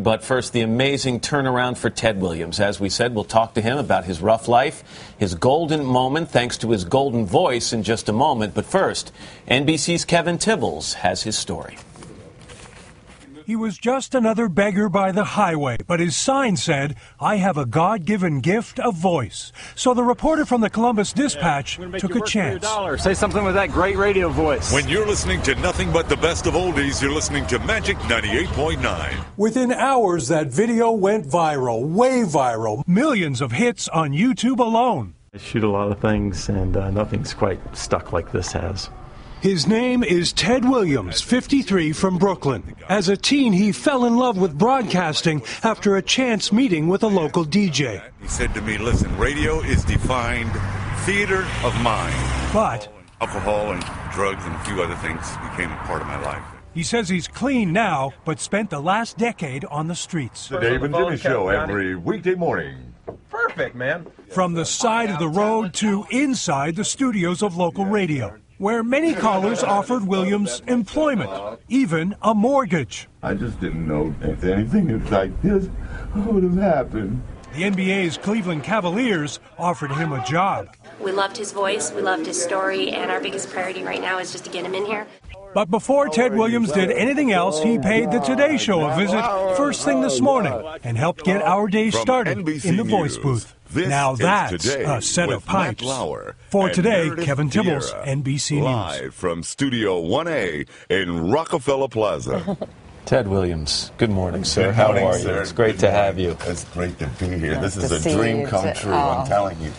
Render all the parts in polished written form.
But first, the amazing turnaround for Ted Williams. As we said, we'll talk to him about his rough life, his golden moment, thanks to his golden voice in just a moment. But first, NBC's Kevin Tibbles has his story. He was just another beggar by the highway, but his sign said, "I have a God-given gift of voice." So the reporter from the Columbus Dispatch took a chance. Say something with that great radio voice. When you're listening to nothing but the best of oldies, you're listening to Magic 98.9. Within hours, that video went viral, way viral. Millions of hits on YouTube alone. I shoot a lot of things, and nothing's quite stuck like this has. His name is Ted Williams, 53, from Brooklyn. As a teen, he fell in love with broadcasting after a chance meeting with a local DJ. He said to me, listen, radio is defined theater of mind. But Alcohol and drugs and a few other things became a part of my life. he says he's clean now, but spent the last decade on the streets. The Dave and Jimmy Show every weekday morning. Perfect, man. From the side of the road to inside the studios of local radio, where many callers offered Williams employment, even a mortgage. I just didn't know if anything like this would have happened. The NBA's Cleveland Cavaliers offered him a job. We loved his voice, we loved his story, and our biggest priority right now is just to get him in here. But before Ted Williams did anything else, he paid the Today Show a visit first thing this morning and helped get our day started in the voice booth. Now that's a set of pipes. For today, Kevin Tibbles, NBC News. Live from Studio 1A in Rockefeller Plaza. Ted Williams, good morning, sir. Good How morning, are you? sir. It's great to have you. It's great to be here. This is to a dream see you come too. true, I'm telling you.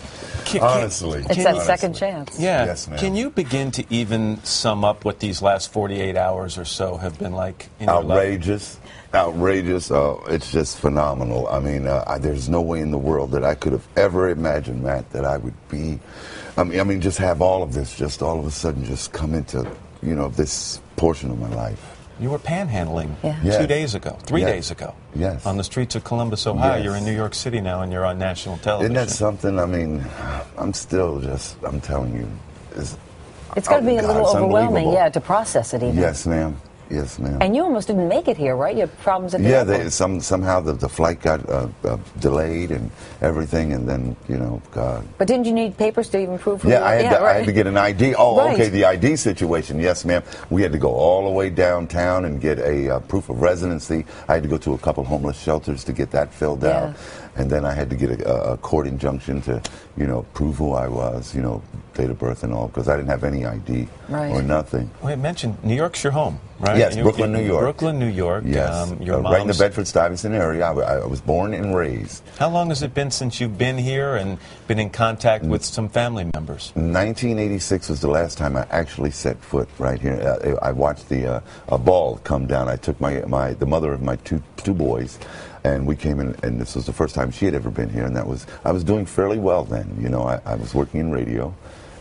Honestly. It's that second chance. Yeah. Yes, ma'am. Can you begin to even sum up what these last 48 hours or so have been like in your life? Outrageous. It's just phenomenal. I mean, there's no way in the world that I could have ever imagined, Matt, that I would be. I mean, just have all of this, just all of a sudden, just come into, this portion of my life. You were panhandling 2 days ago, 3 days ago. Yes. On the streets of Columbus, Ohio. Yes. You're in New York City now, and you're on national television. Isn't that something? I mean, I'm telling you. It's got to be a little it's overwhelming, unbelievable. to process it even. Yes, ma'am. Yes, ma'am. And you almost didn't make it here, right? You had problems at the airport. Somehow the flight got delayed and everything, and then, God. But didn't you need papers to even prove who you were? I had to get an ID. Oh, Right. okay, the ID situation. Yes, ma'am. We had to go all the way downtown and get a proof of residency. I had to go to a couple homeless shelters to get that filled out. And then I had to get a court injunction to, prove who I was, date of birth and all, because I didn't have any ID or nothing. Well, I mentioned New York's your home, right? Yes, Brooklyn, New York. Brooklyn, New York. Yes, Your right in the mom's- Bedford-Stuyvesant area. I was born and raised. How long has it been since you've been here and been in contact with some family members? 1986 was the last time I actually set foot right here. I watched a ball come down. I took the mother of my two boys, and we came in, and this was the first time she had ever been here, and I was doing fairly well then. I was working in radio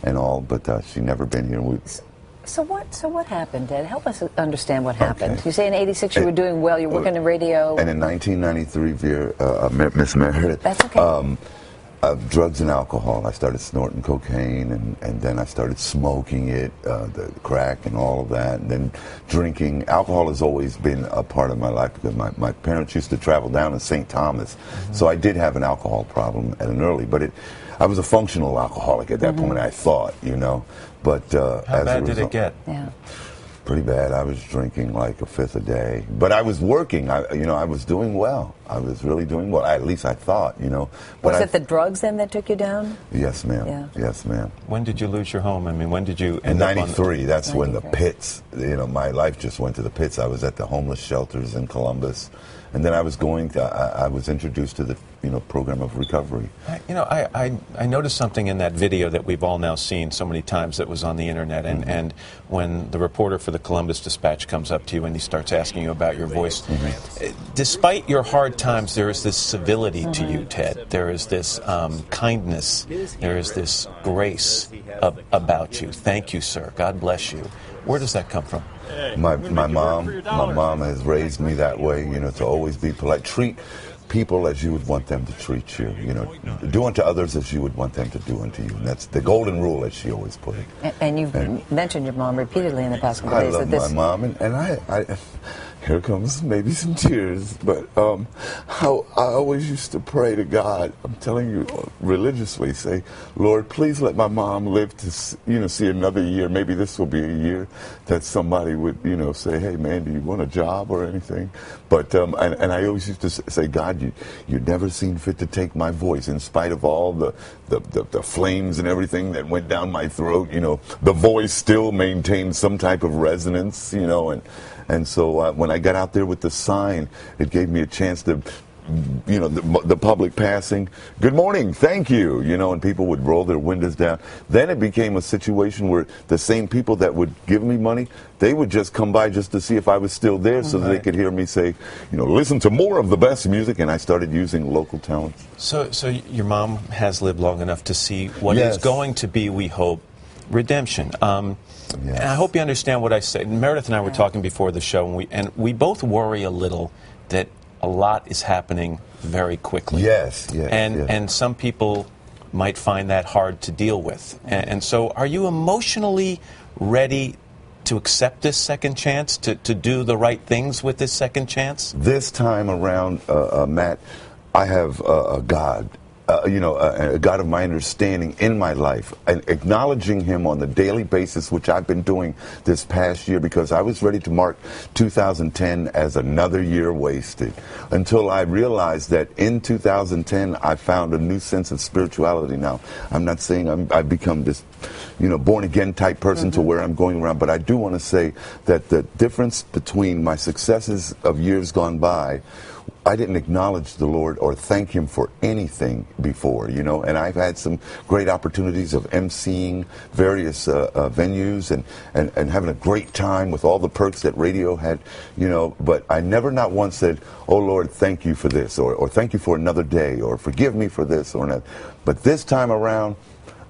and all, but she'd never been here. So what happened, Ted? Help us understand what happened. Okay. You say in '86 you were doing well. You're working in radio. And in 1993, Miss Meredith. That's okay. Drugs and alcohol. I started snorting cocaine, and then I started smoking it, the crack and all of that, and then drinking. Alcohol has always been a part of my life because my parents used to travel down to St. Thomas, so I did have an alcohol problem at an early, but I was a functional alcoholic at that point, I thought, but How bad did it get? Yeah. Pretty bad. I was drinking like a fifth a day, but I was working. I was doing well. I was really doing well. At least I thought, But Was it the drugs then that took you down? Yes, ma'am. Yeah. Yes, ma'am. When did you lose your home? I mean, when did you In end up on '93, that's when the 93. pits, my life just went to the pits. I was at the homeless shelters in Columbus, and then I was introduced to the, program of recovery. I noticed something in that video that we've all now seen so many times that was on the internet, and when the reporter for the Columbus Dispatch comes up to you and he starts asking you about your voice, despite your hard times, there is this civility to you, Ted. There is this kindness. There is this grace about you. Thank you, sir. God bless you. Where does that come from? My mom has raised me that way, to always be polite. Treat people as you would want them to treat you, do unto others as you would want them to do unto you. And that's the golden rule, as she always put it. And you've mentioned your mom repeatedly in the past couple I days. love my mom, and I here comes maybe some tears, but how I always used to pray to God. I'm telling you, religiously, say, Lord, please let my mom live to see another year. Maybe this will be a year that somebody would say, hey man, do you want a job or anything? But and I always used to say, God, you never seen fit to take my voice in spite of all the flames and everything that went down my throat. The voice still maintained some type of resonance. And so when I got out there with the sign, it gave me a chance to, the public passing, good morning, thank you, and people would roll their windows down. Then it became a situation where the same people that would give me money, they would just come by just to see if I was still there so that they could hear me say, listen to more of the best music, and I started using local talent. So your mom has lived long enough to see what is going to be, we hope, redemption. And I hope you understand what I say. Meredith and I were talking before the show, and we both worry a little that a lot is happening very quickly. And some people might find that hard to deal with. And so are you emotionally ready to accept this second chance, to do the right things with this second chance? This time around, Matt, I have a God. A God of my understanding in my life, and acknowledging him on the daily basis, which I've been doing this past year, because I was ready to mark 2010 as another year wasted, until I realized that in 2010 I found a new sense of spirituality. Now, I'm not saying I've become this born again type person to where I'm going around, but I do want to say that the difference between my successes of years gone by, I didn't acknowledge the Lord or thank him for anything before, and I've had some great opportunities of emceeing various venues and having a great time with all the perks that radio had, but I never not once said, oh Lord, thank you for this, or thank you for another day, or forgive me for this or that. But this time around,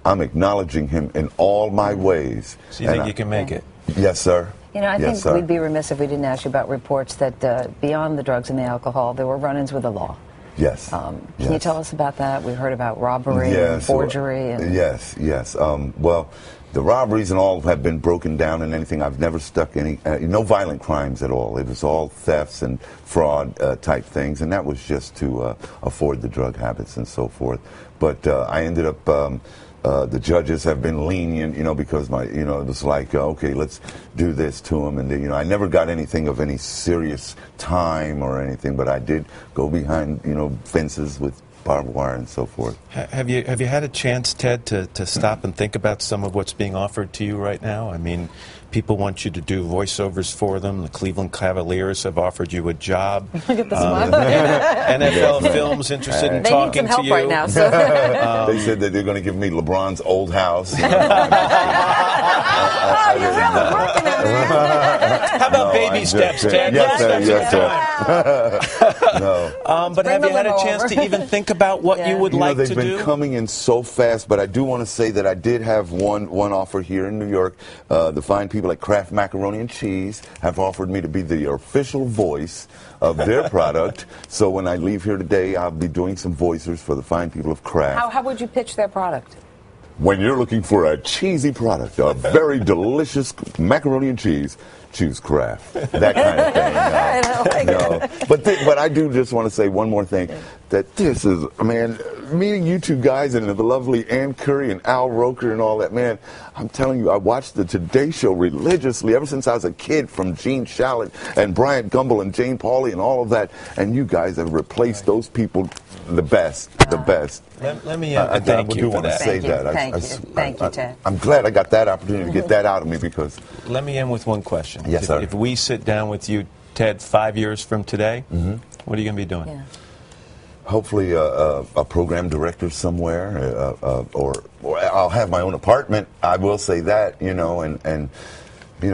I'm acknowledging him in all my ways. So you think you can make it? Yes, sir. I think we'd be remiss if we didn't ask you about reports that beyond the drugs and the alcohol, there were run-ins with the law. Yes. Can you tell us about that? We heard about robbery and forgery. Yes. Well, the robberies and all have been broken down and anything. I've never stuck any, no violent crimes at all. It was all thefts and fraud type things, and that was just to afford the drug habits and so forth. But I ended up... the judges have been lenient, because it was like, okay, let's do this to him. And, I never got anything of any serious time or anything, but I did go behind, fences with barbed wire and so forth. Have you had a chance, Ted, to stop and think about some of what's being offered to you right now? I mean, people want you to do voiceovers for them. The Cleveland Cavaliers have offered you a job. Look at the smile. NFL Films interested in talking to you. They need some help right now. So. They said that they're going to give me LeBron's old house. You're really working at it. How about baby steps, Ted? Yes, sir. No. But have you had a chance to even think about what you would like to do? They've been coming in so fast, but I do want to say that I did have one offer here in New York. The fine people at Kraft Macaroni and Cheese have offered me to be the official voice of their product. So when I leave here today, I'll be doing some voiceovers for the fine people of Kraft. How would you pitch their product? When you're looking for a cheesy product, a very delicious macaroni and cheese, choose Kraft. That kind of thing. But I do just want to say one more thing. That this is, man, meeting you two guys and the lovely Ann Curry and Al Roker and all that, man, I'm telling you, I watched the Today Show religiously ever since I was a kid, from Gene Shalit and Bryant Gumbel and Jane Pauley and all of that. And you guys have replaced those people the best. Let me thank you for that. Thank you, Ted. I'm glad I got that opportunity to get that out of me, because... Let me end with one question. Yes, sir. If we sit down with you, Ted, 5 years from today, what are you going to be doing? Yeah. Hopefully a program director somewhere, or I'll have my own apartment. I will say that, and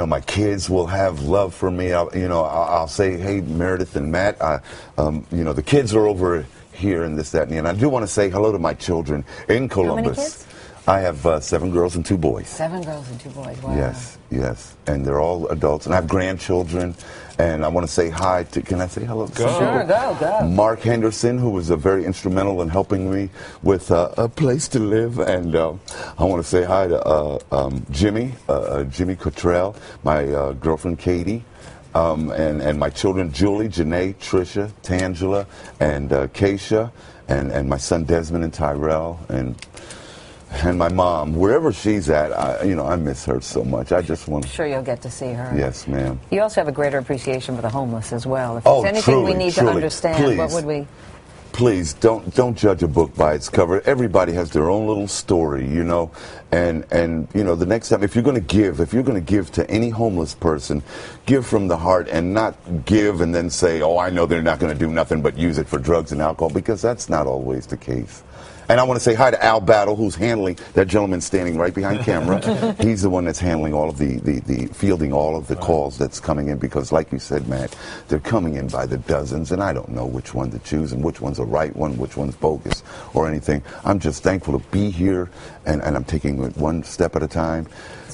my kids will have love for me. I'll say, hey, Meredith and Matt, the kids are over here and this, that, and the other. And I do want to say hello to my children in Columbus. How many kids? I have 7 girls and 2 boys. 7 girls and 2 boys. Wow. Yes. And they're all adults. And I have grandchildren. And I want to say hi to, can I say hello? Sure, go. Mark Henderson, who was very instrumental in helping me with a place to live. And I want to say hi to Jimmy Cottrell, my girlfriend Katie. and my children, Julie, Janae, Trisha, Tangela, and Keisha, and my son Desmond and Tyrell, and my mom, wherever she's at, I miss her so much. I just want. I'm sure you'll get to see her. Yes, ma'am. You also have a greater appreciation for the homeless as well. If Oh, there's anything truly, we need truly. to understand, Please. what would we? Please don't judge a book by its cover. Everybody has their own little story, you know. And the next time, if you're going to give to any homeless person, give from the heart and not give and then say, oh, I know they're not going to do nothing but use it for drugs and alcohol, because that's not always the case. And I want to say hi to Al Battle, who's handling, that gentleman standing right behind camera. He's the one that's handling all of the fielding all of the calls that's coming in, because like you said, Matt, they're coming in by the dozens, and I don't know which one to choose and which one's a right one, which one's bogus or anything. I'm just thankful to be here, and I'm taking it one step at a time.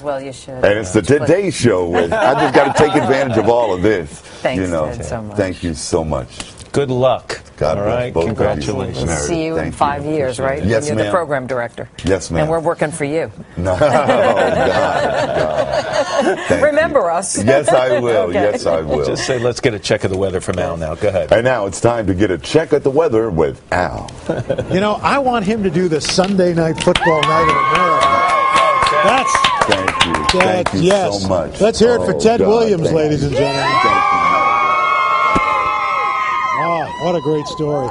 Well, you should. And it's the Today Show. I just got to take advantage of all of this. Thanks, Ted, so much. Thank you so much. Good luck. God all bless right, both congratulations. of you. We'll see you in 5 years, right? Yes, You're ma'am. the program director. Yes, ma'am. And we're working for you. No, God. Remember us. Yes, I will. Okay. Yes, I will. Just say, let's get a check of the weather from Al now. Go ahead. And now it's time to get a check at the weather with Al. You know, I want him to do the Sunday Night Football Night in America. That's. Thank you yes. so much. Let's hear it for Ted God, Williams, ladies and you. gentlemen. Thank you. Oh, what a great story.